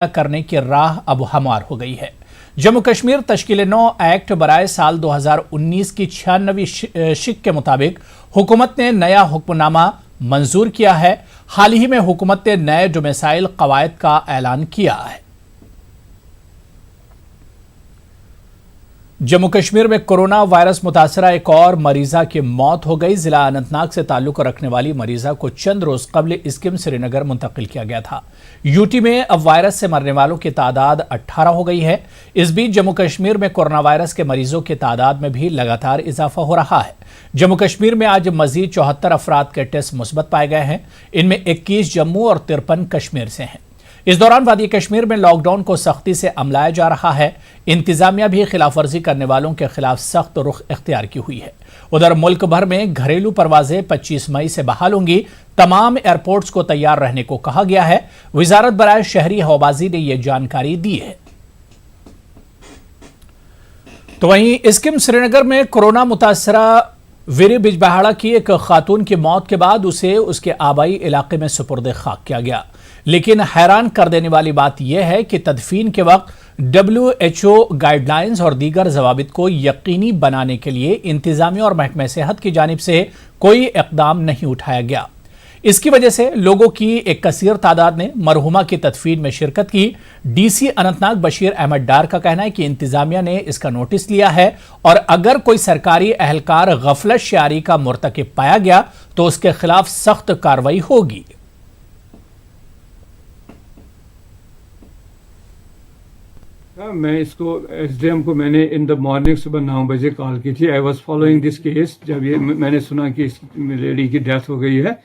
करने की राह अब हमवार हो गई है। जम्मू कश्मीर तश्कील-ए-नौ एक्ट बराए साल 2019 की 96वीं शिक के मुताबिक हुकूमत ने नया हुक्मनामा मंजूर किया है। हाल ही में हुकूमत ने नए डोमेसाइल कवायद का ऐलान किया है। जम्मू कश्मीर में कोरोना वायरस मुतासरा एक और मरीजा की मौत हो गई। जिला अनंतनाग से ताल्लुक रखने वाली मरीजा को चंद रोज कबल स्किम श्रीनगर मुंतकिल किया गया था। यूटी में अब वायरस से मरने वालों की तादाद 18 हो गई है। इस बीच जम्मू कश्मीर में कोरोना वायरस के मरीजों की तादाद में भी लगातार इजाफा हो रहा है। जम्मू कश्मीर में आज मजीद 74 अफराद के टेस्ट मुस्बत पाए गए हैं। इनमें 21 जम्मू और 53 कश्मीर से हैं। इस दौरान वादी कश्मीर में लॉकडाउन को सख्ती से अमलाया जा रहा है। इंतजामिया भी खिलाफ वर्जी करने वालों के खिलाफ सख्त रुख इख्तियार की हुई है। उधर मुल्क भर में घरेलू परवाजें 25 मई से बहाल होंगी। तमाम एयरपोर्ट्स को तैयार रहने को कहा गया है। वजारत बराए शहरी हवाबाजी ने यह जानकारी दी है। तो वहीं स्किम श्रीनगर में कोरोना मुतासरा वीरी बिजबहाड़ा की एक खातून की मौत के बाद उसे उसके आबाई इलाके में सुपुर्द खाक किया गया। लेकिन हैरान कर देने वाली बात यह है कि तदफीन के वक्त WHO गाइडलाइंस और दीगर जवाबित को यकीनी बनाने के लिए इंतजामिया और महकमे सेहत की जानिब से कोई इकदाम नहीं उठाया गया। इसकी वजह से लोगों की एक कसीर तादाद ने मरहुमा की तदफीन में शिरकत की। DC अनंतनाग बशीर अहमद डार का कहना है कि इंतजामिया ने इसका नोटिस लिया है और अगर कोई सरकारी अहलकार गफलत शारी का मुर्तकिब पाया गया तो उसके खिलाफ सख्त कार्रवाई होगी। मैं इसको SDM को मैंने इन द मॉर्निंग सुबह 9 बजे कॉल की थी। I was following this case. जब ये मैंने सुना कि इस लेडी की डेथ हो गई है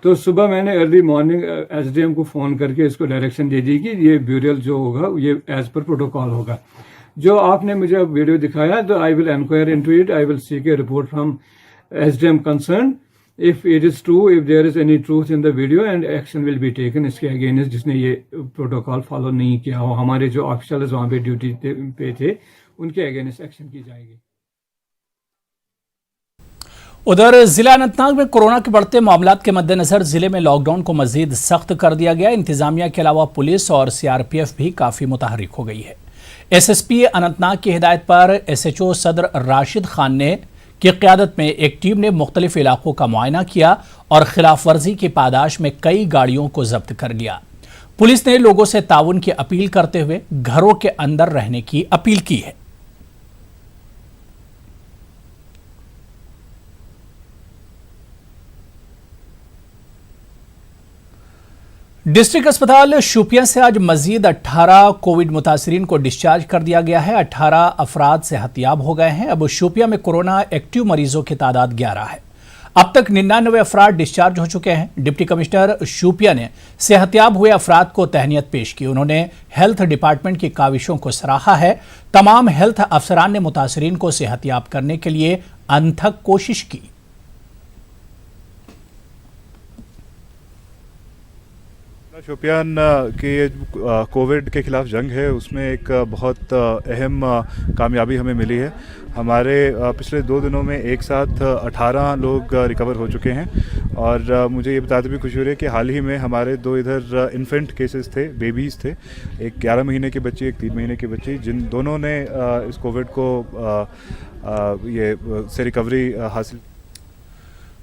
तो सुबह मैंने अर्ली मॉर्निंग SDM को फ़ोन करके इसको डायरेक्शन दे दी कि ये ब्यूरियल जो होगा ये एज पर प्रोटोकॉल होगा। जो आपने मुझे अब वीडियो दिखाया तो I will inquire into it. I will seek a report from SDM concern if it is true, if there is any truth in the video, and action will be taken इसके against जिसने ये protocol follow नहीं किया हो। हमारे जो officials वहाँ पे ड्यूटी पे थे उनके अगेंस्ट एक्शन की जाएगी। उधर जिला अनंतनाग में कोरोना के बढ़ते मामलात के मद्देनजर जिले में लॉकडाउन को मजीद सख्त कर दिया गया। इंतजामिया के अलावा पुलिस और CRPF भी काफी मुतहरिक हो गई है। SSP अनंतनाग की हिदायत पर SHO सदर राशिद खान ने की क़यादत में एक टीम ने मुख्तलिफ इलाकों का मुआयना किया और खिलाफ वर्जी की पादाश में कई गाड़ियों को जब्त कर लिया। पुलिस ने लोगों से ताउन की अपील करते हुए घरों के अंदर रहने की अपील की है। डिस्ट्रिक्ट अस्पताल शोपियां से आज मजीद 18 कोविड मुतासरीन को डिस्चार्ज कर दिया गया है। 18 अफराद सेहतियाब हो गए हैं। अब शोपियां में कोरोना एक्टिव मरीजों की तादाद 11 है। अब तक 99 अफराद डिस्चार्ज हो चुके हैं। डिप्टी कमिश्नर शोपियां ने सेहतियाब हुए अफराद को तहनीत पेश की। उन्होंने हेल्थ डिपार्टमेंट की काविशों को सराहा है। तमाम हेल्थ अफसरान ने मुतासरीन को सेहतियाब करने के लिए अनथक कोशिश की। शोपियान की कोविड के खिलाफ जंग है उसमें एक बहुत अहम कामयाबी हमें मिली है। हमारे पिछले 2 दिनों में एक साथ 18 लोग रिकवर हो चुके हैं और मुझे ये बताते भी खुशी हो रही है कि हाल ही में हमारे 2 इधर इन्फेंट केसेस थे, बेबीज़ थे। एक 11 महीने की बच्ची, एक 3 महीने की बच्ची, जिन दोनों ने इस कोविड को से रिकवरी हासिल।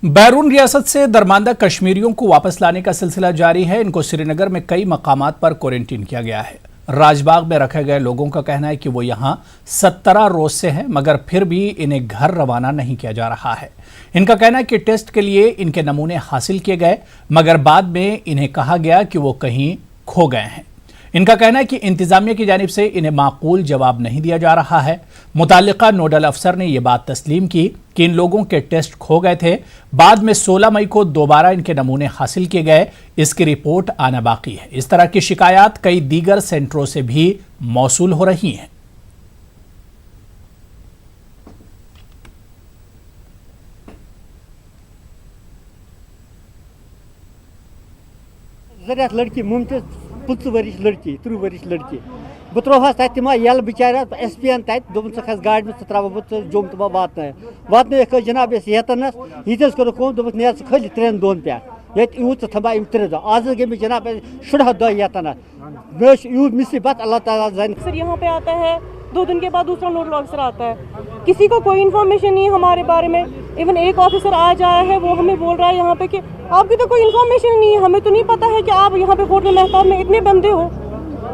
बैरून रियासत से दरमांदा कश्मीरियों को वापस लाने का सिलसिला जारी है। इनको श्रीनगर में कई मकामात पर क्वारंटीन किया गया है। राजबाग में रखे गए लोगों का कहना है कि वो यहाँ 17 रोज से हैं, मगर फिर भी इन्हें घर रवाना नहीं किया जा रहा है। इनका कहना है कि टेस्ट के लिए इनके नमूने हासिल किए गए, मगर बाद में इन्हें कहा गया कि वो कहीं खो गए हैं। इनका कहना है कि इंतजामिया की जानिब से इन्हें माकूल जवाब नहीं दिया जा रहा है। मुतालिका नोडल अफसर ने यह बात तस्लीम की कि इन लोगों के टेस्ट खो गए थे। बाद में 16 मई को दोबारा इनके नमूने हासिल किए गए। इसकी रिपोर्ट आना बाकी है। इस तरह की शिकायत कई दीगर सेंटरों से भी मौसूल हो रही हैं। लड़की मुमताज 5 वर्ष लड़की 3 वर्ष लड़की बह त्रोहस तमा यल बिचार SP तक दोपन स खस गाड़ में त्रा बह जुम तो वात जनाब सेहतनस यीतस कर दोप नेर खल 3 दोन पे ये यूत थमा इम 3 दह आज गए जनाब 16 दह यतन मे यूत मुसीबत अल्लाह ताला जान। सर यहाँ पे आता है 2 दिन के बाद दूसरा नोडल ऑफिसर आता है, किसी को कोई इन्फॉर्मेशन नहीं है हमारे बारे में। इवन एक ऑफिसर आज आया है, वो हमें बोल रहा है यहाँ पे कि आपकी तो कोई इन्फॉर्मेशन नहीं है, हमें तो नहीं पता है कि आप यहाँ पे होटल महताब में इतने बंदे हो।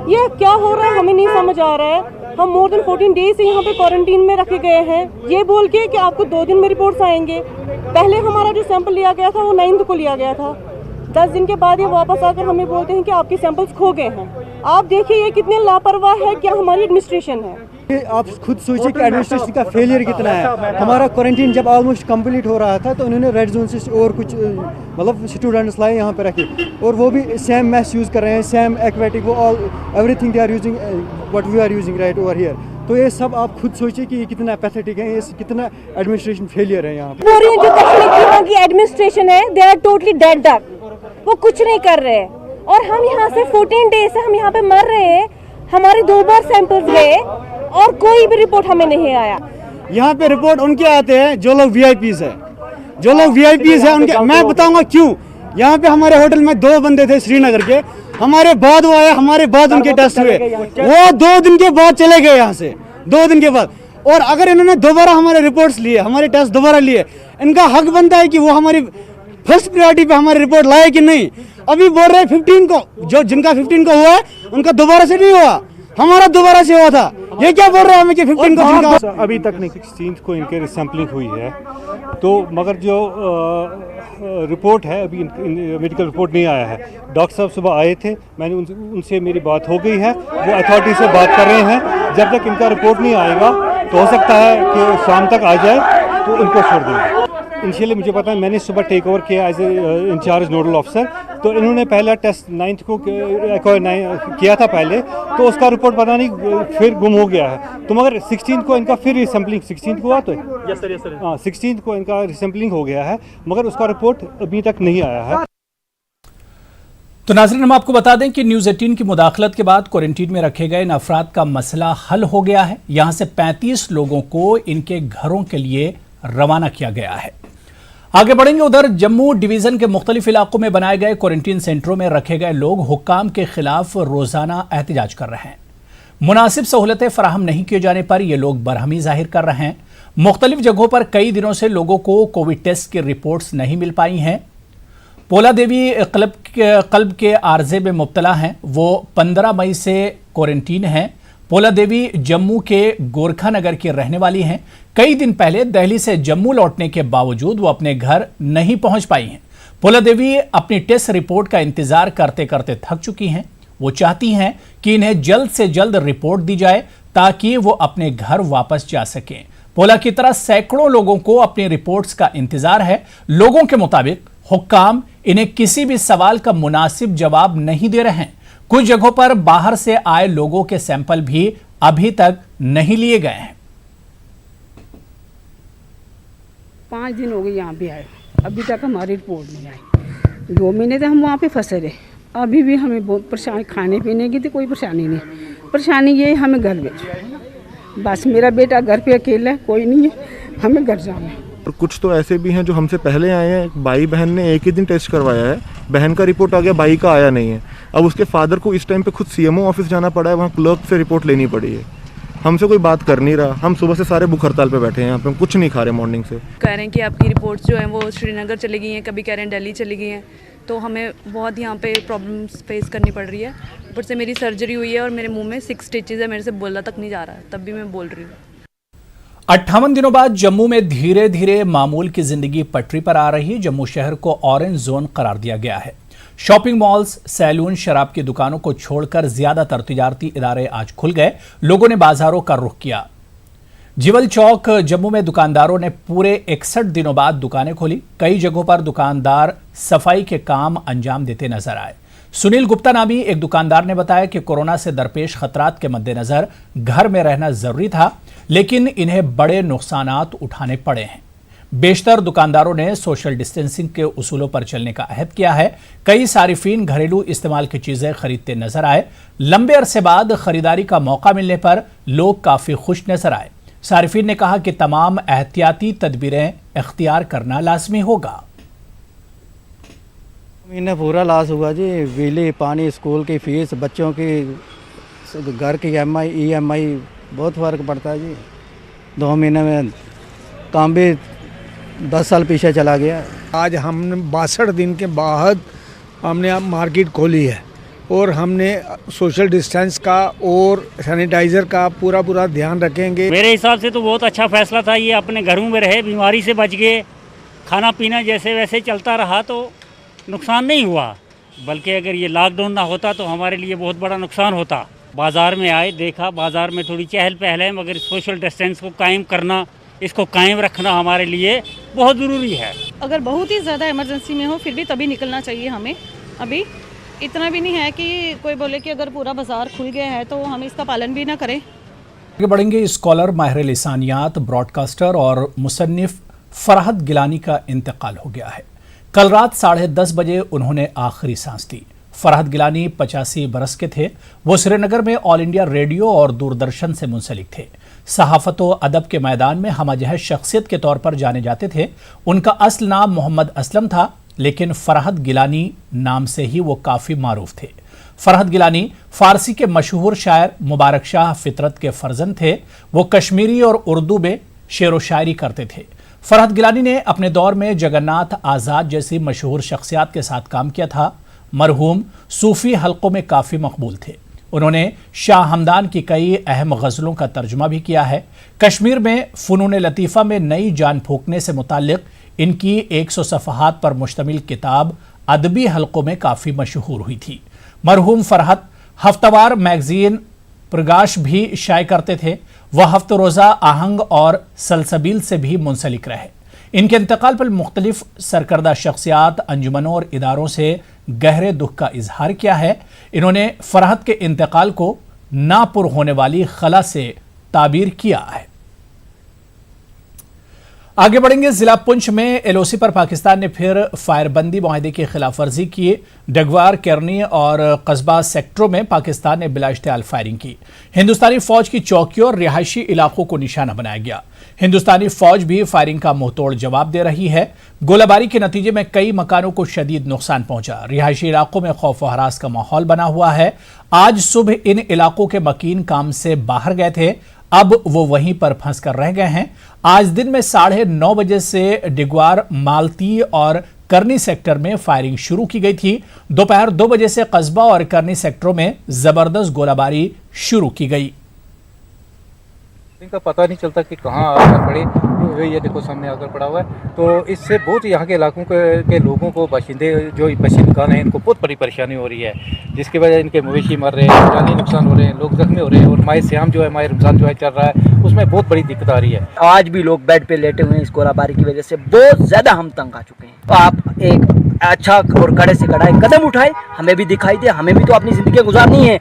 ये क्या हो रहा है हमें नहीं समझ आ रहा है। हम मोर देन 14 डेज से यहाँ पे क्वारंटीन में रखे गए हैं, ये बोल के कि आपको 2 दिन में रिपोर्ट्स आएंगे। पहले हमारा जो सैंपल लिया गया था वो 9 को लिया गया था, 10 दिन के बाद ये वापस आकर हमें बोलते हैं कि आपके सैंपल्स खो गए हैं। आप देखिए ये कितने लापरवाह है, क्या हमारी एडमिनिस्ट्रेशन है। आप खुद सोचिए कि एडमिनिस्ट्रेशन का फेलियर कितना है। हमारा क्वारंटीन जब ऑलमोस्ट कंप्लीट हो रहा था तो उन्होंने रेड जोन से और कुछ मतलब स्टूडेंट्स लाए यहाँ पे रखे, और वो भी सेम मैथ्स यूज़ कर रहे हैं, सेम एक्वेटिक, वो all everything they are using what we are using right over here. तो ये सब आप खुद सोचिए कि ये कितना पैथेटिक है, ये कितना एडमिनिस्ट्रेशन फेलियर है यहाँ पे। जो दक्षिण की एडमिनिस्ट्रेशन है, they are totally dead duck, वो कुछ नहीं कर रहे हैं। और हम यहाँ से 14 डेज से हम यहाँ पे मर रहे हैं। हमारे 2 बार सैंपल्स गए और कोई भी रिपोर्ट हमें नहीं आया। यहाँ पे रिपोर्ट उनके आते हैं जो लोग VIPs है, जो लोग VIPs है उनके। मैं बताऊंगा क्यों। यहाँ पे हमारे होटल में 2 बंदे थे श्रीनगर के, हमारे बाद वो आए, हमारे बाद उनके टेस्ट हुए, वो 2 दिन के बाद चले गए यहाँ से, 2 दिन के बाद। और अगर इन्होंने दोबारा हमारे रिपोर्ट्स लिए, हमारे टेस्ट दोबारा लिए, इनका हक बनता है कि वो हमारी फर्स्ट प्रायोरिटी पे हमारी रिपोर्ट लाए कि नहीं। अभी बोल रहे 15 को, जो जिनका 15 को हुआ है उनका दोबारा से नहीं हुआ, हमारा दोबारा से हुआ था। ये क्या बोल रहे हैं हमें कि 15 को अभी तक नहीं, 16 को इनके रिसैम्पलिंग हुई है। तो मगर जो रिपोर्ट है अभी मेडिकल रिपोर्ट नहीं आया है। डॉक्टर साहब सुबह आए थे, मैंने उनसे मेरी बात हो गई है, वो अथॉरिटी से बात कर रहे हैं। जब तक इनका रिपोर्ट नहीं आएगा तो हो सकता है कि शाम तक आ जाए तो इनको छोड़ देंगे। इनिशियली मुझे पता है, मैंने सुबह टेक ओवर किया as a incharge nodal officer, तो इन्होंने पहला टेस्ट 9 को किया था पहले, तो उसका रिपोर्ट पता नहीं फिर गुम हो गया है। तो मगर 16 को इनका फिर रिसैम्पलिंग 16 को हुआ तो यस सर हाँ 16 को इनका रिसैम्पलिंग हो गया है, मगर उसका रिपोर्ट अभी तक नहीं आया है। तो नाज़रीन, हम आपको बता दें कि न्यूज़ 18 की मुदाखलत के बाद क्वारंटीन में रखे गए इन अफराद का मसला हल हो गया है। यहां से 35 लोगों को इनके घरों के लिए रवाना किया गया है। आगे बढ़ेंगे, उधर जम्मू डिवीजन के मुख्तलिफ इलाकों में बनाए गए क्वारंटीन सेंटरों में रखे गए लोग हुक्काम के खिलाफ रोजाना एहतजाज कर रहे हैं। मुनासिब सहूलतें फराहम नहीं किए जाने पर ये लोग बरहमी जाहिर कर रहे हैं। मुख्तलिफ जगहों पर कई दिनों से लोगों को कोविड टेस्ट की रिपोर्ट्स नहीं मिल पाई हैं। पोला देवी कल्ब के आर्जे में मुब्तला हैं, वो 15 मई से क्वारंटीन हैं। पोला देवी जम्मू के गोरखा नगर की रहने वाली हैं। कई दिन पहले दिल्ली से जम्मू लौटने के बावजूद वो अपने घर नहीं पहुंच पाई हैं। पोला देवी अपनी टेस्ट रिपोर्ट का इंतजार करते करते थक चुकी हैं। वो चाहती हैं कि इन्हें जल्द से जल्द रिपोर्ट दी जाए ताकि वो अपने घर वापस जा सकें। पोला की तरह सैकड़ों लोगों को अपनी रिपोर्ट्स का इंतजार है। लोगों के मुताबिक हुक्काम इन्हें किसी भी सवाल का मुनासिब जवाब नहीं दे रहे हैं। कुछ जगहों पर बाहर से आए लोगों के सैंपल भी अभी तक नहीं लिए गए हैं। 5 दिन हो गए यहाँ पे आए, अभी तक हमारी रिपोर्ट नहीं आई। 2 महीने से हम वहाँ पे फंसे रहे, अभी भी हमें बहुत परेशानी, खाने पीने की तो कोई परेशानी नहीं। परेशानी ये है हमें घर भेजो, बस मेरा बेटा घर पे अकेला है, कोई नहीं है, हमें घर जाना है। और कुछ तो ऐसे भी हैं जो हमसे पहले आए हैं। भाई बहन ने एक ही दिन टेस्ट करवाया है, बहन का रिपोर्ट आ गया, भाई का आया नहीं है। अब उसके फादर को इस टाइम पे खुद CMO ऑफिस जाना पड़ा है, वहाँ क्लर्क से रिपोर्ट लेनी पड़ी है। हमसे कोई बात कर नहीं रहा। हम सुबह से सारे भूख हड़ताल पे बैठे हैं, यहाँ पे हम कुछ नहीं खा रहे मॉर्निंग से। कह रहे हैं कि आपकी रिपोर्ट्स जो हैं वो श्रीनगर चली गई हैं, कभी कह रहे हैं दिल्ली चली गई हैं। तो हमें बहुत यहाँ पे प्रॉब्लम्स फेस करनी पड़ रही है। ऊपर से मेरी सर्जरी हुई है और मेरे मुंह में 6 स्टिचेस है, मेरे से बोलना तक नहीं जा रहा है, तब भी मैं बोल रही हूँ। 58 दिनों बाद जम्मू में धीरे धीरे मामूल की जिंदगी पटरी पर आ रही है। जम्मू शहर को ऑरेंज जोन करार दिया गया है। शॉपिंग मॉल्स, सैलून, शराब की दुकानों को छोड़कर ज्यादातर तिजारती इदारे आज खुल गए। लोगों ने बाजारों का रुख किया। जिवल चौक जम्मू में दुकानदारों ने पूरे 61 दिनों बाद दुकानें खोली। कई जगहों पर दुकानदार सफाई के काम अंजाम देते नजर आए। सुनील गुप्ता नामी एक दुकानदार ने बताया कि कोरोना से दरपेश खतरात के मद्देनजर घर में रहना जरूरी था, लेकिन इन्हें बड़े नुकसानात उठाने पड़े हैं। बेशतर दुकानदारों ने सोशल डिस्टेंसिंग के उसूलों पर चलने का अहद किया है। कई सारिफीन घरेलू इस्तेमाल की चीजें खरीदते नजर आए। लंबे अरसे बाद खरीदारी का मौका मिलने पर लोग काफी खुश नजर आए। सारिफीन ने कहा कि तमाम एहतियाती तदबीरें इख्तियार करना लाजमी होगा। महीने पूरा लॉस हुआ जी। बिजली, पानी, स्कूल की फीस, बच्चों की, घर की EMI बहुत फ़र्क पड़ता है जी। 2 महीने में काम भी 10 साल पीछे चला गया। आज हमने 62 दिन के बाद हमने अब मार्केट खोली है और हमने सोशल डिस्टेंस का और सैनिटाइज़र का पूरा ध्यान रखेंगे। मेरे हिसाब से तो बहुत अच्छा फैसला था ये। अपने घरों में रहे, बीमारी से बच गए, खाना पीना जैसे वैसे चलता रहा तो नुकसान नहीं हुआ। बल्कि अगर ये लॉकडाउन ना होता तो हमारे लिए बहुत बड़ा नुकसान होता। बाज़ार में आए, देखा बाज़ार में थोड़ी चहल पहल है, मगर सोशल डिस्टेंस को कायम करना, इसको कायम रखना हमारे लिए बहुत ज़रूरी है। अगर बहुत ही ज़्यादा इमरजेंसी में हो फिर भी तभी निकलना चाहिए हमें। अभी इतना भी नहीं है कि कोई बोले कि अगर पूरा बाज़ार खुल गया है तो हम इसका पालन भी ना करें। आगे बढ़ेंगे। स्कॉलर, माहिर लिसानियात, ब्रॉडकास्टर और मुसन्निफ फरहद गिलानी का इंतकाल हो गया है। कल रात 10:30 बजे उन्होंने आखिरी सांस ली। फरहद गिलानी 85 बरस के थे। वो श्रीनगर में ऑल इंडिया रेडियो और दूरदर्शन से मुंसलिक थे। सहाफ़त व अदब के मैदान में हमअजहर शख्सियत के तौर पर जाने जाते थे। उनका असल नाम मोहम्मद असलम था, लेकिन फरहद गिलानी नाम से ही वो काफ़ी मारूफ थे। फरहद गिलानी फ़ारसी के मशहूर शायर मुबारक शाह फितरत के फर्जंद थे। वो कश्मीरी और उर्दू में शेर व शायरी करते थे। फरहद गिलानी ने अपने दौर में जगन्नाथ आज़ाद जैसी मशहूर शख्सियात के साथ काम किया था। मरहूम सूफ़ी हल्कों में काफ़ी मकबूल थे। उन्होंने शाह हमदान की कई अहम गज़लों का तर्जुमा भी किया है। कश्मीर में फ़ुनून लतीफ़ा में नई जान फूंकने से मुताल्लिक़ इनकी 100 सफ़हात पर मुश्तमिल किताब अदबी हल्कों में काफ़ी मशहूर हुई थी। मरहूम फरहद हफ्तावार मैगज़ीन प्रकाश भी शाये करते थे। वह हफ्ता रोज़ा आहंग और सलसबील से भी मुंसलिक रहे। इनके इंतकाल पर मुख्तलिफ सरकर्दा शख्सियात, अंजुमनों और इदारों से गहरे दुख का इजहार किया है। इन्होंने फरहद के इंतकाल को नापुर होने वाली खला से ताबीर किया है। आगे बढ़ेंगे। जिला पुंछ में LOC पर पाकिस्तान ने फिर फायरबंदी मुआहदे की खिलाफ वर्जी की। डगवार, केरनी और कस्बा सेक्टरों में पाकिस्तान ने बिला इश्तियाल फायरिंग की। हिंदुस्तानी फौज की चौकियों और रिहायशी इलाकों को निशाना बनाया गया। हिंदुस्तानी फौज भी फायरिंग का मुंहतोड़ जवाब दे रही है। गोलाबारी के नतीजे में कई मकानों को शदीद नुकसान पहुंचा। रिहायशी इलाकों में खौफ व हरास का माहौल बना हुआ है। आज सुबह इन इलाकों के मकीन काम से बाहर गए थे, अब वो वहीं पर फंस कर रह गए हैं। आज दिन में 9:30 बजे से डिगवार, मालती और करनी सेक्टर में फायरिंग शुरू की गई थी। दोपहर 2 बजे से कस्बा और करनी सेक्टरों में जबरदस्त गोलाबारी शुरू की गई। इनका पता नहीं चलता कि कहाँ आकर पड़े। ये देखो सामने आकर पड़ा हुआ है। तो इससे बहुत यहाँ के इलाकों के लोगों को, बाशिंदे जो बाशिंदगान हैं, इनको बहुत बड़ी परेशानी हो रही है, जिसकी वजह इनके मवेशी मर रहे हैं, जानी नुकसान हो रहे हैं, लोग जख्मी हो रहे हैं। और माह श्याम जो है, माह रमज़ान जो है चल रहा है, उसमें बहुत बड़ी दिक्कत आ रही है। आज भी लोग बेड पे लेटे हुए हैं। इस गोलाबारी की वजह से बहुत ज़्यादा हम तंग आ चुके हैं। तो आप एक अच्छा और कड़े से कड़ा कदम उठाए, हमें भी दिखाई दे, हमें भी तो अपनी ज़िंदगी गुजारनी है।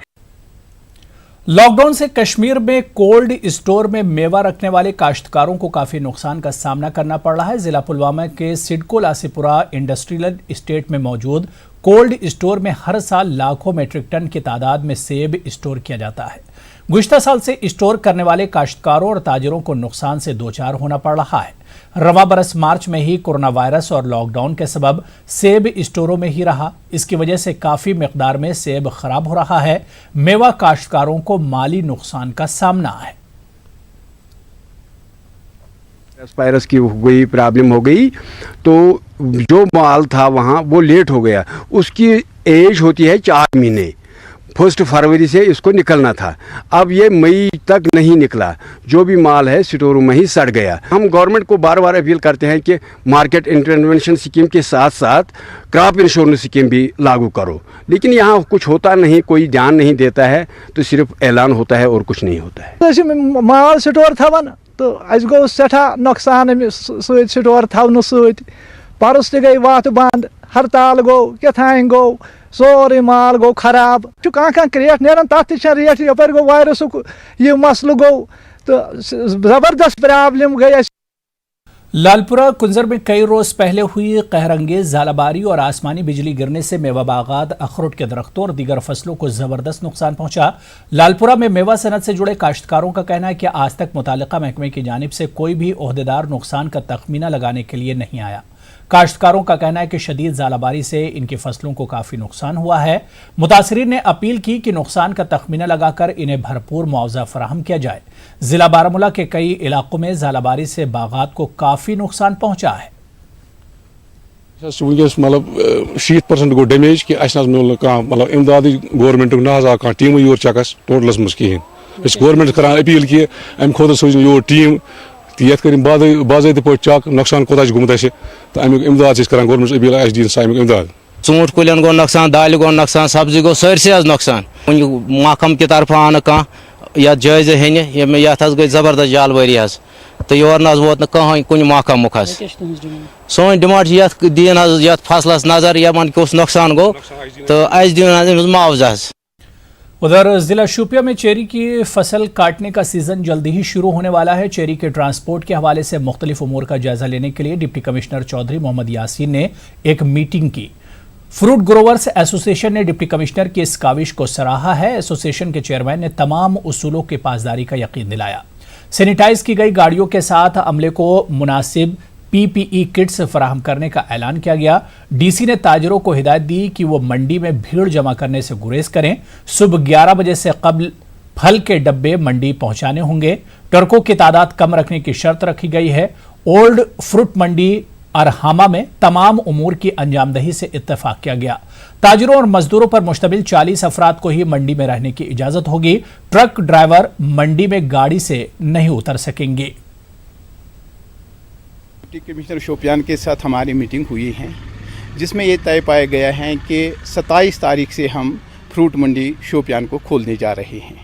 लॉकडाउन से कश्मीर में कोल्ड स्टोर में मेवा रखने वाले काश्तकारों को काफी नुकसान का सामना करना पड़ रहा है। जिला पुलवामा के सिडको लासीपुरा इंडस्ट्रियल एस्टेट में मौजूद कोल्ड स्टोर में हर साल लाखों मीट्रिक टन की तादाद में सेब स्टोर किया जाता है। गुज़िश्ता साल से स्टोर करने वाले काश्तकारों और ताजिरों को नुकसान से दो चार होना पड़ रहा है। रवा बरस मार्च में ही कोरोना वायरस और लॉकडाउन के सबब सेब स्टोरों में ही रहा। इसकी वजह से काफ़ी मिकदार में सेब खराब हो रहा है। मेवा काश्तकारों को माली नुकसान का सामना है। वायरस की कोई प्रॉब्लम हो गई तो जो माल था वहाँ वो लेट हो गया। उसकी एज होती है 4 महीने। 1 फरवरी से इसको निकलना था, अब ये मई तक नहीं निकला। जो भी माल है स्टोरों में ही सड़ गया। हम गवर्नमेंट को बार बार अपील करते हैं कि मार्केट इंटरवेंशन स्कीम के साथ साथ क्रॉप इंश्योरेंस स्कीम भी लागू करो, लेकिन यहाँ कुछ होता नहीं, कोई ध्यान नहीं देता है, तो सिर्फ ऐलान होता है और कुछ नहीं होता है। माल स्टोर थवन तो अस गो सठा नुकसान स्टोर थवन सत परस ते गई वत बंद, हड़ताल गो क्या गो, सोरे माल गो खराब। कह क्रेट नेरान तथ रेट यपर गो वायरस यह मसल गो तो जबरदस्त प्रॉब्लम गई। लालपुरा कुंजर में कई रोज पहले हुई कहरंगेज झालाबारी और आसमानी बिजली गिरने से मेवा बागात, अखरोट के दरख्तों और दीगर फसलों को जबरदस्त नुकसान पहुंचा। लालपुरा में मेवा सनत से जुड़े काश्तकारों का कहना है कि आज तक मुतालिका महकमे की जानिब से कोई भी ओहदेदार नुकसान का तखमीना लगाने के लिए नहीं आया। काश्तकारों का कहना है कि शदीद ज़ालाबारी से इनकी फसलों को काफ़ी नुकसान हुआ है। मुतासिरीन ने अपील की कि नुकसान का तखमीना लगाकर इन्हें भरपूर मुआवजा फराहम किया जाए। जिला बारामूला के कई इलाकों में ज़ालाबारी से बागात को काफ़ी नुकसान पहुंचा है। वनस मतलब 60% गो डैमेज कि मिल मतलब इमदाद गवर्नमेंट ना कह टीम योर चकस टोटलस मज कहें गवर्नमेंट कर अपील कि अमे खुद सोच योर टीम तो ये कर बाज़ाब्ते पे चक नुकसान कोत गुमुत तो अमुक इमदाद कर गवर्नमेंट अपील दिन सा अमुक इमदाद ूंट कुलन गो नुकसान दाल गो नुकसान सब्जी गो सरसे नुकसान महकम कि तरफ आन कह ये जायजे हेन ये गई जबरदस्त जालवारी तो योर न वोत न कहीं कुन महकमुक सोन डिमांड दिन ये फसलस नजर यमन कुछ नुकसान गो तो दिन मुआवजा। उधर जिला शोपिया में चेरी की फसल काटने का सीजन जल्दी ही शुरू होने वाला है। चेरी के ट्रांसपोर्ट के हवाले से मुख्तलिफ उमूर का जायजा लेने के लिए डिप्टी कमिश्नर चौधरी मोहम्मद यासीन ने एक मीटिंग की। फ्रूट ग्रोवर्स एसोसिएशन ने डिप्टी कमिश्नर की इस काविश को सराहा है। एसोसिएशन के चेयरमैन ने तमाम उसूलों की पासदारी का यकीन दिलाया। सैनिटाइज की गई गाड़ियों के साथ अमले को मुनासिब पीपीई किट्स फराहम करने का ऐलान किया गया। डीसी ने ताजरों को हिदायत दी कि वो मंडी में भीड़ जमा करने से गुरेज करें। सुबह 11 बजे से कबल फल के डब्बे मंडी पहुंचाने होंगे। ट्रकों की तादाद कम रखने की शर्त रखी गई है। ओल्ड फ्रूट मंडी अरहामा में तमाम उमूर की अंजामदही से इत्तेफाक किया गया। ताजरों और मजदूरों पर मुश्तमिल 40 अफराद को ही मंडी में रहने की इजाजत होगी। ट्रक ड्राइवर मंडी में गाड़ी से नहीं उतर सकेंगे। डिप्टी कमिश्नर शोपियान के साथ हमारी मीटिंग हुई है, जिसमें ये तय पाया गया है कि 27 तारीख से हम फ्रूट मंडी शोपियान को खोलने जा रहे हैं।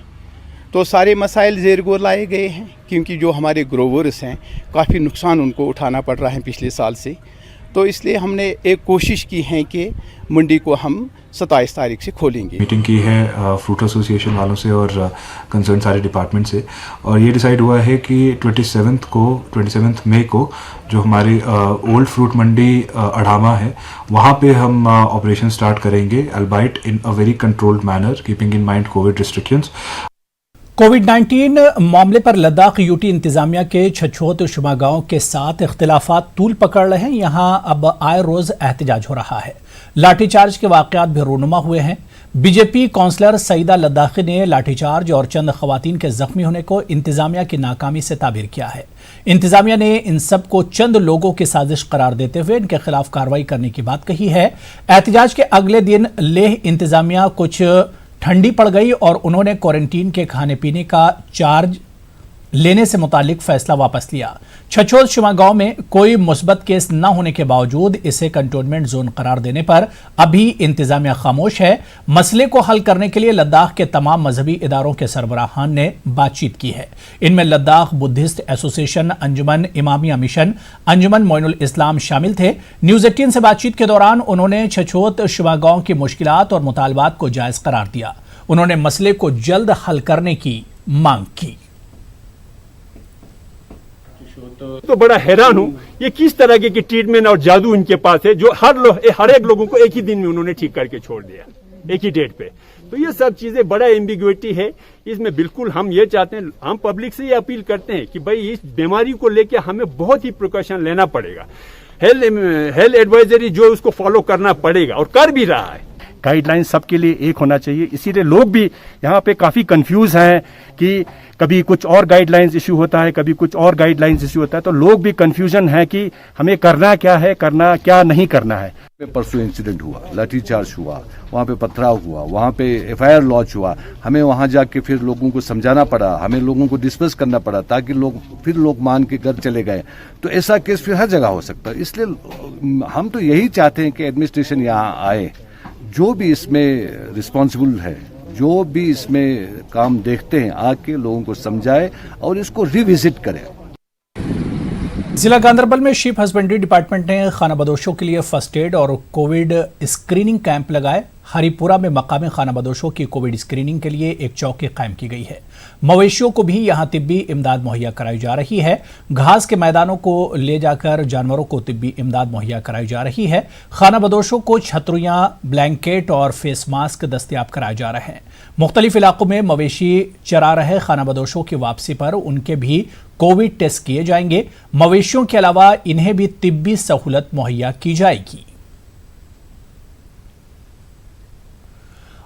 तो सारे मसाइल ज़ेर गौर लाए गए हैं, क्योंकि जो हमारे ग्रोवर्स हैं काफ़ी नुकसान उनको उठाना पड़ रहा है पिछले साल से। तो इसलिए हमने एक कोशिश की है कि मंडी को हम 27 तारीख से खोलेंगे। मीटिंग की है फ्रूट एसोसिएशन वालों से और कंसर्न सारे डिपार्टमेंट से, और ये डिसाइड हुआ है कि 27 मई को जो हमारी ओल्ड फ्रूट मंडी अढ़ामा है वहाँ पे हम ऑपरेशन स्टार्ट करेंगे, albeit in a very controlled manner keeping in mind covid restrictions. कोविड-19 मामले पर लद्दाख यूटी इंतजामिया के छछोत शुमा गांव के साथ इख्तिलाफात तूल पकड़ रहे हैं। यहां अब आए रोज एहतजाज हो रहा है। लाठीचार्ज के वाकयात भी रूनुमा हुए हैं। बीजेपी काउंसलर सईदा लद्दाखी ने लाठीचार्ज और चंद खवातीन के जख्मी होने को इंतजामिया की नाकामी से ताबीर किया है। इंतजामिया ने इन सब को चंद लोगों की साजिश करार देते हुए इनके खिलाफ कार्रवाई करने की बात कही है। एहतजाज के अगले दिन लेह इंतजामिया कुछ ठंडी पड़ गई और उन्होंने क्वारंटीन के खाने पीने का चार्ज लेने से मुतालिक फैसला वापस लिया। छछोत शुमा गांव में कोई मुस्बत केस न होने के बावजूद इसे कंटोनमेंट जोन करार देने पर अभी इंतजामिया खामोश है। मसले को हल करने के लिए लद्दाख के तमाम मजहबी इदारों के सरबराहान ने बातचीत की है। इनमें लद्दाख बुद्धिस्ट एसोसिएशन, अंजुमन इमामिया मिशन, अंजुमन मोइनुल इस्लाम शामिल थे। न्यूज 18 से बातचीत के दौरान उन्होंने छछोत शुमा गांव की मुश्किलात और मुतालबात को जायज करार दिया। उन्होंने मसले को जल्द हल करने की मांग की। तो बड़ा हैरान हूँ, ये किस तरह की ट्रीटमेंट और जादू इनके पास है, जो हर एक लोगों को एक ही दिन में उन्होंने ठीक करके छोड़ दिया, एक ही डेट पे। तो ये सब चीजें बड़ा एम्बिग्युइटी है इसमें। बिल्कुल हम ये चाहते हैं, हम पब्लिक से ये अपील करते हैं कि भाई इस बीमारी को लेके हमें बहुत ही प्रिकॉशन लेना पड़ेगा। हेल्थ एडवाइजरी जो उसको फॉलो करना पड़ेगा और कर भी रहा है। गाइडलाइन सबके लिए एक होना चाहिए, इसीलिए लोग भी यहाँ पे काफ़ी कंफ्यूज हैं कि कभी कुछ और गाइडलाइंस इशू होता है, कभी कुछ और गाइडलाइंस इशू होता है। तो लोग भी कंफ्यूजन है कि हमें करना क्या है, करना क्या नहीं करना है। परसों इंसिडेंट हुआ, लाठीचार्ज हुआ, वहाँ पे पथराव हुआ, वहाँ पे एफआईआर लॉन्च हुआ। हमें वहाँ जाके फिर लोगों को समझाना पड़ा, हमें लोगों को डिस्कस करना पड़ा, ताकि लोग मान के घर चले गए। तो ऐसा केस फिर हर जगह हो सकता है। इसलिए हम तो यही चाहते हैं कि एडमिनिस्ट्रेशन यहाँ आए, जो भी इसमें रिस्पॉन्सिबल है, जो भी इसमें काम देखते हैं, आके लोगों को समझाए और इसको रिविजिट करें। जिला गांधरबल में शीप हस्बेंड्री डिपार्टमेंट ने खानाबदोशों के लिए फर्स्ट एड और कोविड स्क्रीनिंग कैंप लगाए। हरिपुरा में मकामी खानाबदोशों की कोविड स्क्रीनिंग के लिए एक चौकी कायम की गई है। मवेशियों को भी यहां तिब्बी इमदाद मुहैया कराई जा रही है। घास के मैदानों को ले जाकर जानवरों को तिब्बी इमदाद मुहैया कराई जा रही है। खानाबदोशों को छतरियां, ब्लैंकेट और फेस मास्क दस्तयाब कराए जा रहे हैं। मुख्तलिफ इलाकों में मवेशी चरा रहे खानाबदोशों की वापसी पर उनके भी कोविड टेस्ट किए जाएंगे। मवेशियों के अलावा इन्हें भी तिब्बी सहूलत मुहैया की जाएगी।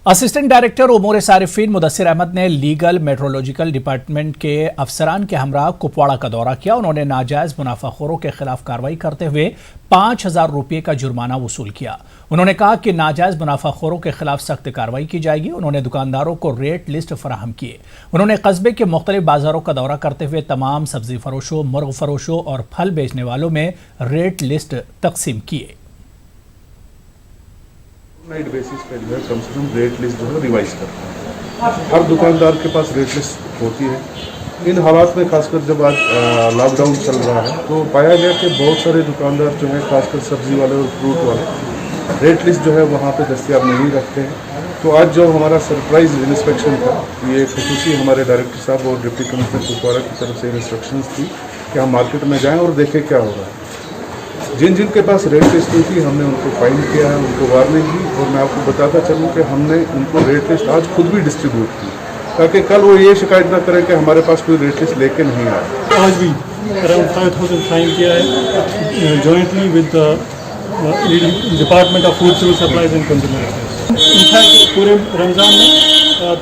असिस्टेंट डायरेक्टर उमूर सारिफीन मुदस्सिर अहमद ने लीगल मेट्रोलॉजिकल डिपार्टमेंट के अफसरान के हमरा कुपवाड़ा का दौरा किया। उन्होंने नाजायज मुनाफाखोरों के खिलाफ कार्रवाई करते हुए 5,000 रुपये का जुर्माना वसूल किया। उन्होंने कहा कि नाजायज मुनाफाखोरों के खिलाफ सख्त कार्रवाई की जाएगी। उन्होंने दुकानदारों को रेट लिस्ट फराहम किए। उन्होंने कस्बे के मुख्तलिफ बाजारों का दौरा करते हुए तमाम सब्जी फरोशों, मुर्ग फरोशों और फल बेचने वालों में रेट लिस्ट तकसीम किए। नाइट बेसिस पे जो है कम से कम रेट लिस्ट जो है रिवाइज करते हैं। हर दुकानदार के पास रेट लिस्ट होती है। इन हालात में खासकर जब आज लॉकडाउन चल रहा है तो पाया गया कि बहुत सारे दुकानदार जो है खासकर सब्जी वाले और फ्रूट वाले रेट लिस्ट जो है वहाँ पे दस्तियाब नहीं रखते हैं। तो आज जो हमारा सरप्राइज इंस्पेक्शन था, ये खसूसी हमारे डायरेक्टर साहब और डिप्टी कमिश्नर कुपवाड़ा की तरफ से इंस्ट्रक्शंस थी कि हम मार्केट में जाएँ और देखें क्या हो रहा है। जिन जिन के पास रेट लिस्ट हुई थी हमने उनको फाइन किया है, उनको वार्निंग दी। और मैं आपको बताता चलूँ कि हमने उनको रेट लिस्ट आज खुद भी डिस्ट्रीब्यूट की ताकि कल वो ये शिकायत ना करें कि हमारे पास कोई रेट लिस्ट लेके नहीं आया। आज भी अराउंड 5,000 फाइन किया है jointly with department of food civil supplies and consumer affairs. In fact पूरे रमज़ान में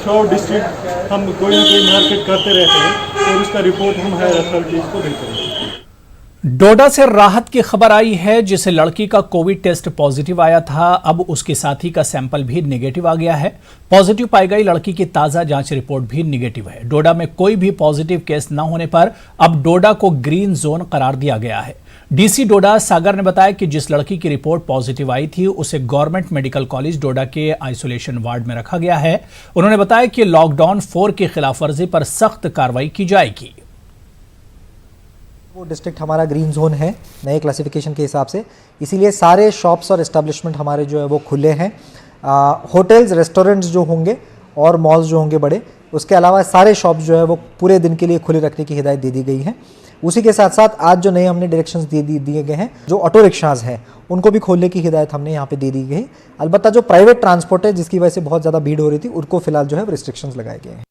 थ्रू आउट डिस्ट्रिक्ट हम कोई ना कोई मार्केट करते रहते हैं और उसका रिपोर्ट हम हायर अथॉरिटीज़ को देते हैं। डोडा से राहत की खबर आई है, जिस लड़की का कोविड टेस्ट पॉजिटिव आया था अब उसके साथी का सैंपल भी नेगेटिव आ गया है। पॉजिटिव पाई गई लड़की की ताज़ा जांच रिपोर्ट भी नेगेटिव है। डोडा में कोई भी पॉजिटिव केस न होने पर अब डोडा को ग्रीन जोन करार दिया गया है। डीसी डोडा सागर ने बताया कि जिस लड़की की रिपोर्ट पॉजिटिव आई थी उसे गवर्नमेंट मेडिकल कॉलेज डोडा के आइसोलेशन वार्ड में रखा गया है। उन्होंने बताया कि लॉकडाउन 4 की खिलाफवर्जी पर सख्त कार्रवाई की जाएगी। वो डिस्ट्रिक्ट हमारा ग्रीन जोन है नए क्लासिफिकेशन के हिसाब से, इसीलिए सारे शॉप्स और इस्टेब्लिशमेंट हमारे जो है वो खुले हैं। होटल्स, रेस्टोरेंट्स जो होंगे और मॉल्स जो होंगे बड़े, उसके अलावा सारे शॉप्स जो है वो पूरे दिन के लिए खुले रखने की हिदायत दे दी गई है। उसी के साथ साथ आज जो नए हमने डायरेक्शंस दिए गए हैं, जो ऑटो रिक्शाज़ हैं उनको भी खोलने की हिदायत हमने यहाँ पे दे दी गई। अलबत्ता जो प्राइवेट ट्रांसपोर्ट है जिसकी वजह से बहुत ज़्यादा भीड़ हो रही थी उनको फिलहाल जो है रिस्ट्रिक्शंस लगाए गए हैं।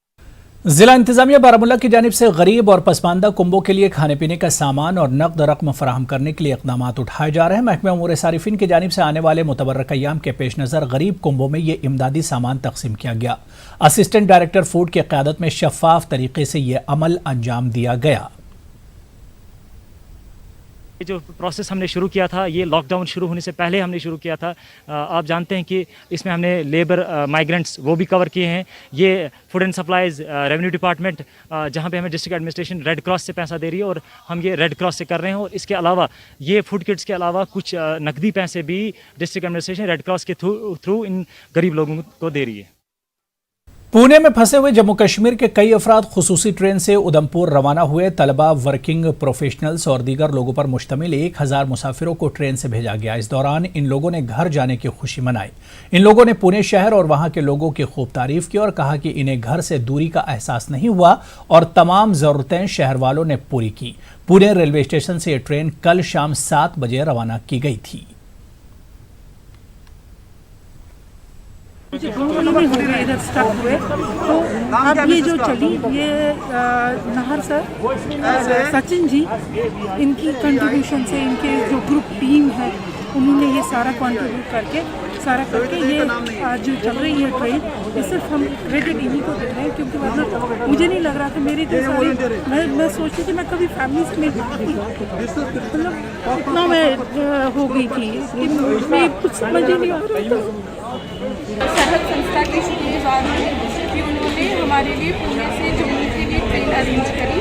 जिला इंतजामिया बारामूला की जानिब से गरीब और पसमानदा कुंबों के लिए खाने पीने का सामान और नकद रकम फराहम करने के लिए इकदाम उठाए जा रहे हैं। महकमा उमूर सारिफीन की जानिब से आने वाले मुतबर्रक अय्याम के पेश नज़र गरीब कुंबों में ये इमदादी सामान तकसीम किया गया। असिस्टेंट डायरेक्टर फूड की क़यादत में शफाफ तरीके से ये अमल अंजाम दिया गया। जो प्रोसेस हमने शुरू किया था ये लॉकडाउन शुरू होने से पहले हमने शुरू किया था। आप जानते हैं कि इसमें हमने लेबर माइग्रेंट्स वो भी कवर किए हैं। ये food and supplies revenue department जहाँ पे हमें डिस्ट्रिक्ट एडमिनिस्ट्रेशन रेड क्रॉस से पैसा दे रही है और हम ये रेड क्रॉस से कर रहे हैं। और इसके अलावा ये फूड किट्स के अलावा कुछ नकदी पैसे भी डिस्ट्रिक्ट एडमिनिस्ट्रेशन रेड क्रॉस के थ्रू इन गरीब लोगों को दे रही है। पुणे में फंसे हुए जम्मू कश्मीर के कई अफराद खुसूसी ट्रेन से उधमपुर रवाना हुए। तलबा, वर्किंग प्रोफेशनल्स और दीगर लोगों पर मुश्तमिल 1,000 मुसाफिरों को ट्रेन से भेजा गया। इस दौरान इन लोगों ने घर जाने की खुशी मनाई। इन लोगों ने पुणे शहर और वहां के लोगों की खूब तारीफ की और कहा कि इन्हें घर से दूरी का एहसास नहीं हुआ और तमाम ज़रूरतें शहर वालों ने पूरी की। पुणे रेलवे स्टेशन से यह ट्रेन कल शाम 7 बजे रवाना की गई थी। मुझे 2 महीने हो गए इधर स्टक हुए, तो अब ये जो चली ये नाहर सर, सचिन जी, इनकी कंट्रीब्यूशन से, इनके जो ग्रुप टीम है उन्होंने ये सारा कंट्रीब्यूट करके ये आज जो चल रही है ट्रेन, ये सिर्फ हम क्रेडिट इन्हीं को दे रहे हैं क्योंकि मतलब मुझे नहीं लग रहा था मेरे मैं सोचती थी मैं कभी फैमिली से नहीं मतलब इतना मैं हो गई थी मैं कुछ समझ ही नहीं आ रहा था। सेहत संस्था के शुक्रगुजार हैं कि उन्होंने हमारे लिए पुणे से जम्मू के लिए ट्रेन अरेंज करी।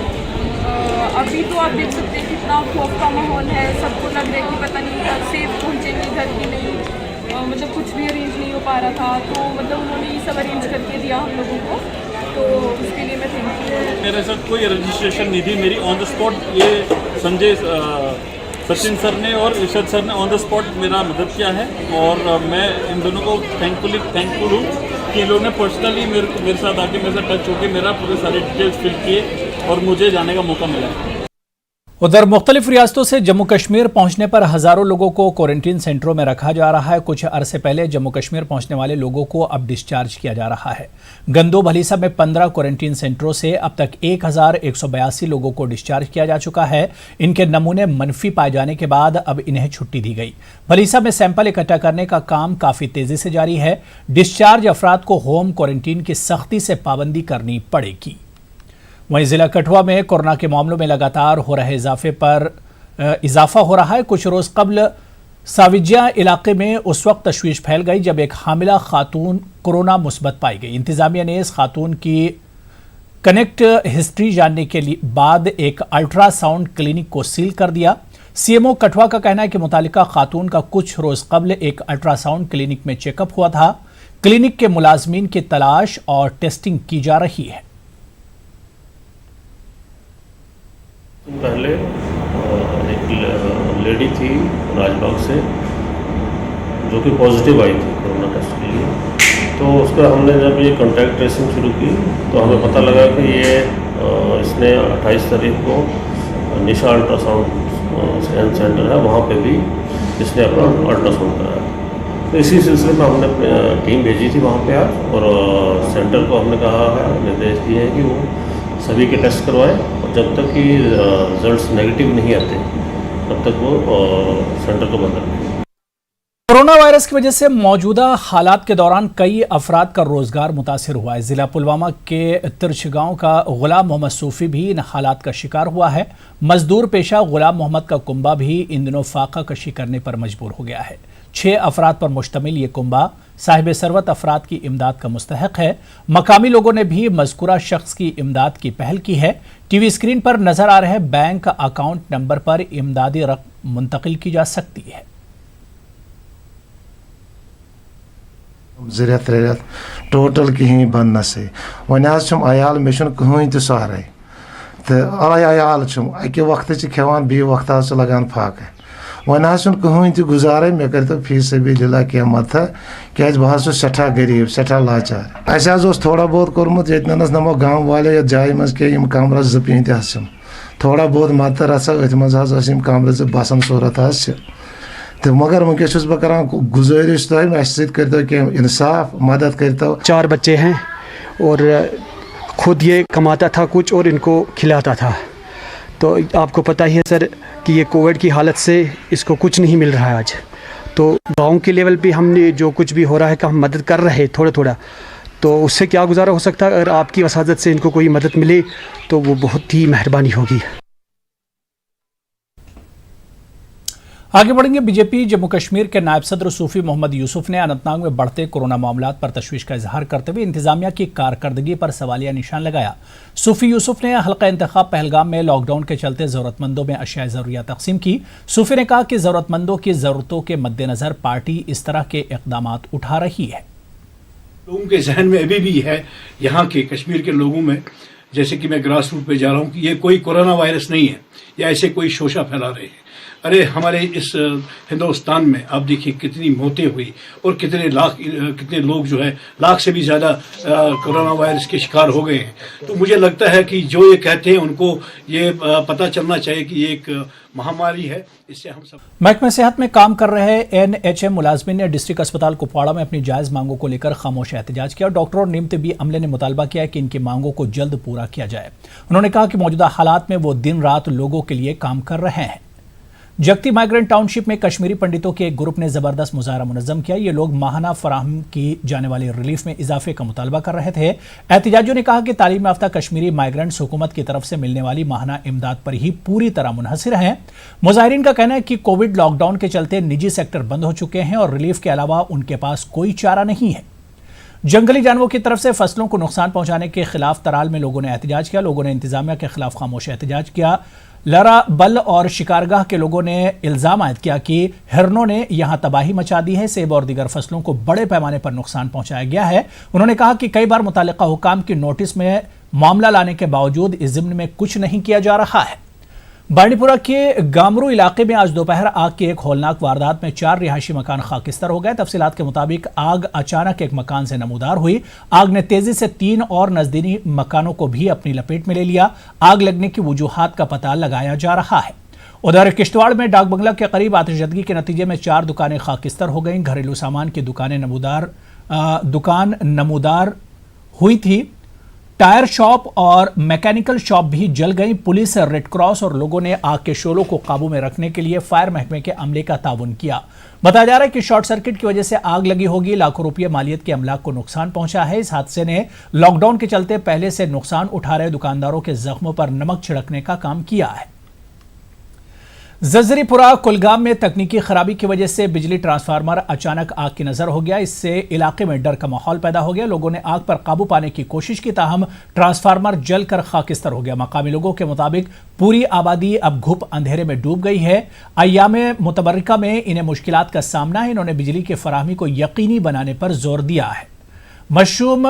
अभी तो आप देख सकते हैं कितना खौफ का माहौल है, सबको लग रहा है कि पता नहीं सेफ पहुँचेंगे घर की नहीं, मतलब कुछ भी अरेंज नहीं हो पा रहा था, तो मतलब उन्होंने ये सब अरेंज करके दिया हम लोगों को, तो उसके लिए मैं थैंक यू। मेरे साथ कोई रजिस्ट्रेशन नहीं थी, मेरी ऑन द स्पॉट ये समझे सचिन सर ने और इरशाद सर ने ऑन द स्पॉट मेरा मदद किया है और मैं इन दोनों को थैंकफुल हूँ कि इन लोगों ने पर्सनली मेरे साथ आके मेरे साथ टच होकर मेरा पूरे सारे डिटेल्स फिल किए और मुझे जाने का मौका मिला है। उधर मुख्तलिफ रियासतों से जम्मू कश्मीर पहुंचने पर हजारों लोगों को क्वारंटीन सेंटरों में रखा जा रहा है। कुछ अरसे पहले जम्मू कश्मीर पहुंचने वाले लोगों को अब डिस्चार्ज किया जा रहा है। गंदो भलीसा में 15 क्वारंटीन सेंटरों से अब तक 1182 लोगों को डिस्चार्ज किया जा चुका है। इनके नमूने मनफी पाए जाने के बाद अब इन्हें छुट्टी दी गई। भलीसा में सैंपल इकट्ठा करने का काम काफी तेजी से जारी है। डिस्चार्ज अफराद को होम क्वारंटीन की सख्ती से पाबंदी करनी पड़ेगी। वहीं जिला कठुआ में कोरोना के मामलों में लगातार हो रहे इजाफा हो रहा है। कुछ रोज कबल साविजिया इलाके में उस वक्त तशवीश फैल गई जब एक हामिला खातून कोरोना मुस्बत पाई गई। इंतजामिया ने इस खातून की कनेक्ट हिस्ट्री जानने के बाद एक अल्ट्रासाउंड क्लिनिक को सील कर दिया। सीएमओ कठुआ का कहना है कि मुतालिका खातून का कुछ रोज कबल एक अल्ट्रासाउंड क्लिनिक में चेकअप हुआ था। क्लिनिक के मुलाजमीन की तलाश और टेस्टिंग की जा रही है। पहले एक लेडी थी राजबाग से जो कि पॉजिटिव आई थी कोरोना टेस्ट के लिए, तो उसका हमने जब ये कॉन्टैक्ट ट्रेसिंग शुरू की तो हमें पता लगा कि ये इसने 28 तारीख को निशा अल्ट्रासाउंड सेंटर है वहाँ पे भी इसने अपना अल्ट्रासाउंड कराया। तो इसी सिलसिले में हमने टीम भेजी थी वहाँ पे आज और सेंटर को हमने कहा है, निर्देश दिए हैं कि वो सभी के टेस्ट करवाएं और जब तक कि रिजल्ट्स नेगेटिव नहीं आते तब तक वो सेंटर को बंद रखें। कोरोना वायरस की वजह से मौजूदा हालात के दौरान कई अफराद का रोजगार मुतासिर हुआ है। जिला पुलवामा के तिरछगांव का गुलाम मोहम्मद सूफी भी इन हालात का शिकार हुआ है। मजदूर पेशा गुलाम मोहम्मद का कुंबा भी इन दिनों फाका कशी करने पर मजबूर हो गया है। 6 अफराद पर मुश्तमिल ये कुंबा साहिब सरवत अफराद की इमदाद का मुस्तहक है। मकामी लोगों ने भी मज़कूरा शख्स की इमदाद की पहल की है। टीवी स्क्रीन पर नजर आ रहे बैंक अकाउंट नंबर पर इमदादी रकम मुंतकिल की जा सकती है। ज़रियत रेत टोटल कहीं बंद नसे वन अयाल मे कहें तो सहरे तो अयाल अकि वक्त खेवान बी वक्त लगान फाक वन कहें तो गुजारे मे कर तो फी सबीलिल्लाह क्या मत क्या बह सठा गरीब सठा लाचार अस थोड़ा बहुत कोर्मुत ये नमो गाँव वाले या जाय मज के कमर जो पीत थोड़ा बहुत मत रसा अथ मज कमर जो बसान सूरत तो मगर वनकस बह कर गुजारिश तुम इंसाफ मदद करता। 4 बच्चे हैं और खुद ये कमाता था कुछ और इनको खिलाता था। तो आपको पता ही है सर कि ये कोविड की हालत से इसको कुछ नहीं मिल रहा है आज। तो गांव के लेवल पे हमने जो कुछ भी हो रहा है कि हम मदद कर रहे हैं थोड़ा थोड़ा, तो उससे क्या गुजारा हो सकता है। अगर आपकी वसादत से इनको कोई मदद मिले तो वो बहुत ही मेहरबानी होगी। आगे बढ़ेंगे। बीजेपी जम्मू कश्मीर के नायब सदर सूफी मोहम्मद यूसुफ ने अनंतनाग में बढ़ते कोरोना मामलात पर तशवीश का इजहार करते हुए इंतजामिया की कारकर्दगी पर सवालिया निशान लगाया। सूफी यूसुफ ने हल्का इंतखाब पहलगाम में लॉकडाउन के चलते जरूरतमंदों में अशिया ज़रूरिया तकसीम की। सूफी ने कहा कि जरूरतमंदों की ज़रूरतों के मद्देनजर पार्टी इस तरह के इकदाम उठा रही है। लोगों के जहन में अभी भी है, यहाँ के कश्मीर के लोगों में, जैसे कि मैं ग्रास रूट पे जा रहा हूँ, कि ये कोई कोरोना वायरस नहीं है या ऐसे कोई शोशा फैला रहे हैं। अरे हमारे इस हिंदुस्तान में आप देखिए कितनी मौतें हुई और कितने लोग जो है लाख से भी ज़्यादा कोरोना वायरस के शिकार हो गए हैं। तो मुझे लगता है कि जो ये कहते हैं उनको ये पता चलना चाहिए कि ये एक महामारी है। इससे हम सब महकमे सेहत में काम कर रहे NHM मुलाजमिन ने डिस्ट्रिक्ट अस्पताल कुपवाड़ा में अपनी जायज़ मांगों को लेकर खामोश एहतजाज किया। डॉक्टरों और नीम तिब्बी अमले ने मुतालबा किया कि इनकी मांगों को जल्द पूरा किया जाए। उन्होंने कहा कि मौजूदा हालात में वो दिन रात लोगों के लिए काम कर रहे हैं। जगती माइग्रेंट टाउनशिप में कश्मीरी पंडितों के एक ग्रुप ने जबरदस्त मुजाहरा मुनज़्ज़म किया। ये लोग माहाना फराहम की जाने वाली रिलीफ में इजाफे का मुतालबा कर रहे थे। एहतजाजियों ने कहा कि तालीम याफ्ता कश्मीरी माइग्रेंट्स हुकूमत की तरफ से मिलने वाली माहाना इमदाद पर ही पूरी तरह मुनहसिर हैं। मुजाहिरीन का कहना है कि कोविड लॉकडाउन के चलते निजी सेक्टर बंद हो चुके हैं और रिलीफ के अलावा उनके पास कोई चारा नहीं है। जंगली जानवरों की तरफ से फसलों को नुकसान पहुंचाने के खिलाफ तराल में लोगों ने एहतजाज किया। लोगों ने इंतजामिया के खिलाफ खामोश एहतजाज किया। लरा बल और शिकारगाह के लोगों ने इल्जाम आयद किया कि हिरनों ने यहां तबाही मचा दी है। सेब और दीगर फसलों को बड़े पैमाने पर नुकसान पहुंचाया गया है। उन्होंने कहा कि कई बार मुतालिका हुकाम की नोटिस में मामला लाने के बावजूद इस ज़िम्न में कुछ नहीं किया जा रहा है। बांडीपुरा के गामरू इलाके में आज दोपहर आग की एक होलनाक वारदात में 4 रिहायशी मकान खाकिस्तर हो गए। तफसीलात के मुताबिक आग अचानक एक मकान से नमूदार हुई। आग ने तेजी से 3 और नजदीकी मकानों को भी अपनी लपेट में ले लिया। आग लगने की वजूहात का पता लगाया जा रहा है। उधर किश्तवाड़ में डाक बंगला के करीब आतिशबाजी के नतीजे में 4 दुकानें खाकिस्तर हो गईं। घरेलू सामान की दुकान नमूदार हुई थी। टायर शॉप और मैकेनिकल शॉप भी जल गई। पुलिस, रेड क्रॉस और लोगों ने आग के शोलों को काबू में रखने के लिए फायर महकमे के अमले का ताउन किया। बताया जा रहा है कि शॉर्ट सर्किट की वजह से आग लगी होगी। लाखों रुपये मालियत के अमलाक को नुकसान पहुंचा है। इस हादसे ने लॉकडाउन के चलते पहले से नुकसान उठा रहे दुकानदारों के जख्मों पर नमक छिड़कने का काम किया है। जजरीपुरा कुलगाम में तकनीकी खराबी की वजह से बिजली ट्रांसफार्मर अचानक आग की नजर हो गया। इससे इलाके में डर का माहौल पैदा हो गया। लोगों ने आग पर काबू पाने की कोशिश की, ताहम ट्रांसफार्मर जलकर खाकिस्तर हो गया। मकामी लोगों के मुताबिक पूरी आबादी अब घुप अंधेरे में डूब गई है। अय्यामे मुतबर्रिका में इन्हें मुश्किलात का सामना है। इन्होंने बिजली की फराहमी को यकीनी बनाने पर जोर दिया है। Mushroom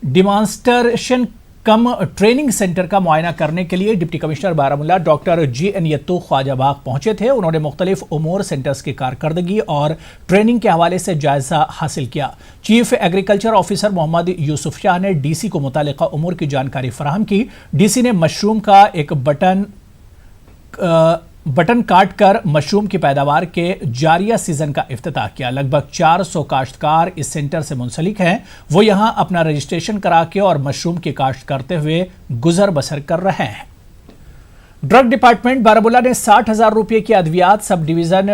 demonstration cum training centre का मुआयना करने के लिए deputy commissioner Baramulla doctor GN Yattoo Khwajabagh पहुंचे थे। उन्होंने मुख्तलिफ उमूर सेंटर्स की कारकर्दगी और ट्रेनिंग के हवाले से जायजा हासिल किया। Chief agriculture officer Mohammad Yusuf Shah ने DC को मुतालिका उमूर की जानकारी फराहम की। DC ने मशरूम का एक बटन काट कर मशरूम की पैदावार के जारिया सीजन का इफ्तिताह किया। लगभग 400 काश्तकार इस सेंटर से मुंसलिक हैं। वो यहां अपना रजिस्ट्रेशन करा के और मशरूम की काश्त करते हुए गुजर बसर कर रहे हैं। ड्रग डिपार्टमेंट बारामूला ने 60,000 रुपये की अद्वियात सब डिवीजन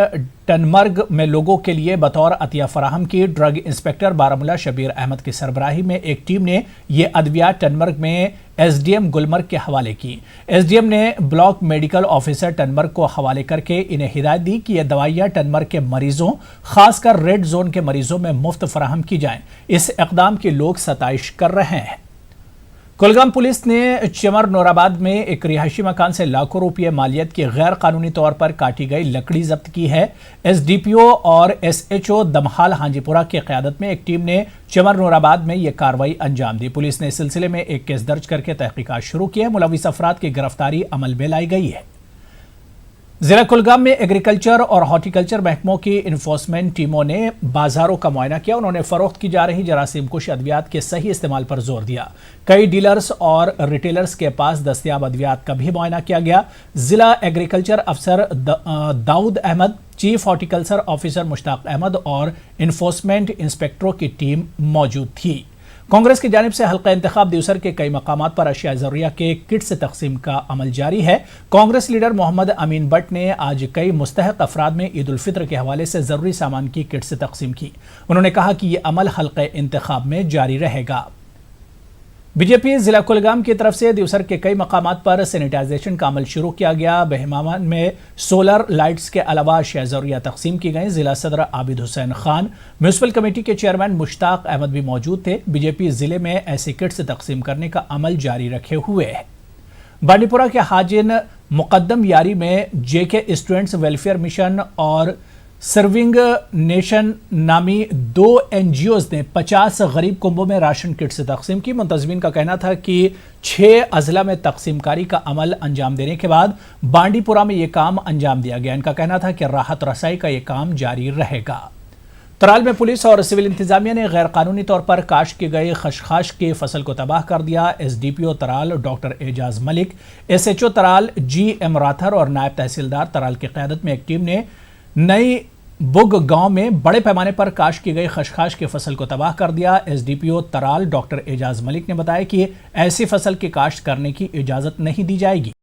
टनमर्ग में लोगों के लिए बतौर अतिया फराहम की। ड्रग इंस्पेक्टर बारामूला शबीर अहमद की सरबराही में एक टीम ने ये अद्वियात टनमर्ग में SDM गुलमर्ग के हवाले की। SDM ने ब्लॉक मेडिकल ऑफिसर टनमर्ग को हवाले करके इन्हें हिदायत दी कि ये दवाइयां टनमर्ग के मरीजों, खासकर रेड जोन के मरीजों में मुफ्त फराहम की जाएं। इस इकदाम की लोग सताइश कर रहे हैं। कुलगाम पुलिस ने चमर नूराबाद में एक रिहायशी मकान से लाखों रुपये मालियत की गैर कानूनी तौर पर काटी गई लकड़ी जब्त की है। SDPO और SHO दमहाल हांजीपुरा की क़यादत में एक टीम ने चमर नूराबाद में यह कार्रवाई अंजाम दी। पुलिस ने इस सिलसिले में एक केस दर्ज करके तहकीकात शुरू की है। मुलविस अफराद की गिरफ्तारी अमल में लाई गई है। जिला कुलगाम में एग्रीकल्चर और हॉर्टिकल्चर महकमों की इन्फोर्समेंट टीमों ने बाजारों का मुआयना किया। उन्होंने फरोख्त की जा रही जरासीम कुश अद्वियात के सही इस्तेमाल पर जोर दिया। कई डीलर्स और रिटेलर्स के पास दस्तयाब अद्वियात का भी मुआयना किया गया। जिला एग्रीकल्चर अफसर Daud Ahmad, chief horticulture officer Mushtaq Ahmad और इन्फोर्समेंट इंस्पेक्टरों की टीम मौजूद थी। कांग्रेस की जानिब से हल्का इंतखाब दिवसर के कई मकामात पर अशिया ज़रूरिया के किट्स तकसीम का अमल जारी है। कांग्रेस लीडर मोहम्मद अमीन भट्ट ने आज कई मुस्तहक अफराद में ईद उल फित्र के हवाले से ज़रूरी सामान की किट्स तकसीम की। उन्होंने कहा कि यह अमल हल्का इंतखाब में जारी रहेगा। बीजेपी जिला कुलगाम की तरफ से दिवसर के कई मकामात पर सैनिटाइजेशन का अमल शुरू किया गया। बहमामान में सोलर लाइट्स के अलावा अशिया ज़रूरिया तकसीम की गई। जिला सदर आबिद हुसैन खान, म्यूनसिपल कमेटी के चेयरमैन मुश्ताक अहमद भी मौजूद थे। बीजेपी जिले में ऐसी किट्स तकसीम करने का अमल जारी रखे हुए है। बांडीपुरा के हाजिन मुकद्दम यारी में JK स्टूडेंट्स वेलफेयर मिशन और सर्विंग नेशन नामी 2 NGOs ने 50 गरीब कुंबों में राशन किट्स तकसीम की। मुंतज़मीन का कहना था कि 6 अजला में तकसीमकारी का अमल अंजाम देने के बाद बांडीपुरा में यह काम अंजाम दिया गया। इनका कहना था कि राहत रसाई का यह काम जारी रहेगा। तराल में पुलिस और सिविल इंतजामिया ने गैर कानूनी तौर पर काश्त की गई खशखाश की फसल को तबाह कर दिया। SDPO Tral doctor Ejaz Malik, SHO Tral GM Rather और नायब तहसीलदार तराल की क़यादत में एक टीम ने नई बुग गांव में बड़े पैमाने पर काश्त की गई खशखाश की फसल को तबाह कर दिया। SDPO तराल डॉक्टर एजाज मलिक ने बताया कि ऐसी फसल की काश्त करने की इजाज़त नहीं दी जाएगी।